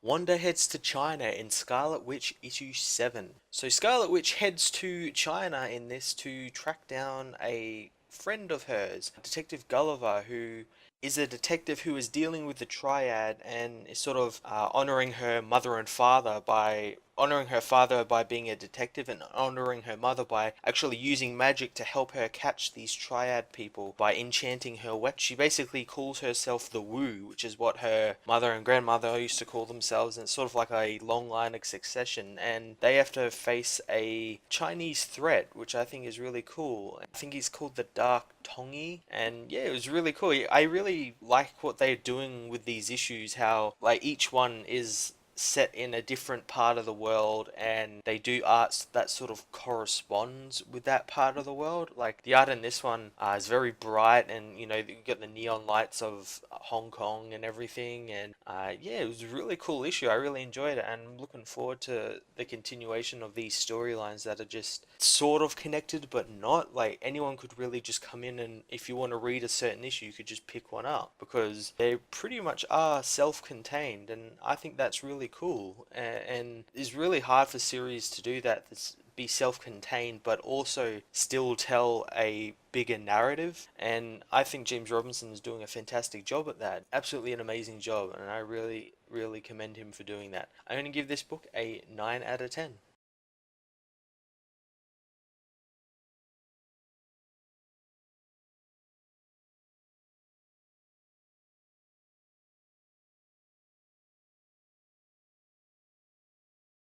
Wanda heads to China in Scarlet Witch issue 7. So Scarlet Witch heads to China in this to track down a friend of hers, Detective Gulliver, who is a detective who is dealing with the Triad and is sort of honoring her mother and father by honoring her father by being a detective and honoring her mother by actually using magic to help her catch these Triad people by enchanting her weapon. She basically calls herself the Wu, which is what her mother and grandmother used to call themselves, and it's sort of like a long line of succession, and they have to face a Chinese threat, which I think is really cool. I think he's called the Dark Tongi, and yeah, it was really cool. I really like what they're doing with these issues, how like each one is set in a different part of the world and they do arts that sort of corresponds with that part of the world. Like the art in this one is very bright, and you know you got the neon lights of Hong Kong and everything, and yeah, it was a really cool issue. I really enjoyed it, and I'm looking forward to the continuation of these storylines that are just sort of connected but not. Like anyone could really just come in, and if you want to read a certain issue you could just pick one up because they pretty much are self-contained, and I think that's really cool, and it's really hard for series to do that. Be self-contained but also still tell a bigger narrative, and I think James Robinson is doing a fantastic job at that. Absolutely an amazing job, and I really commend him for doing that. I'm going to give this book a 9 out of 10.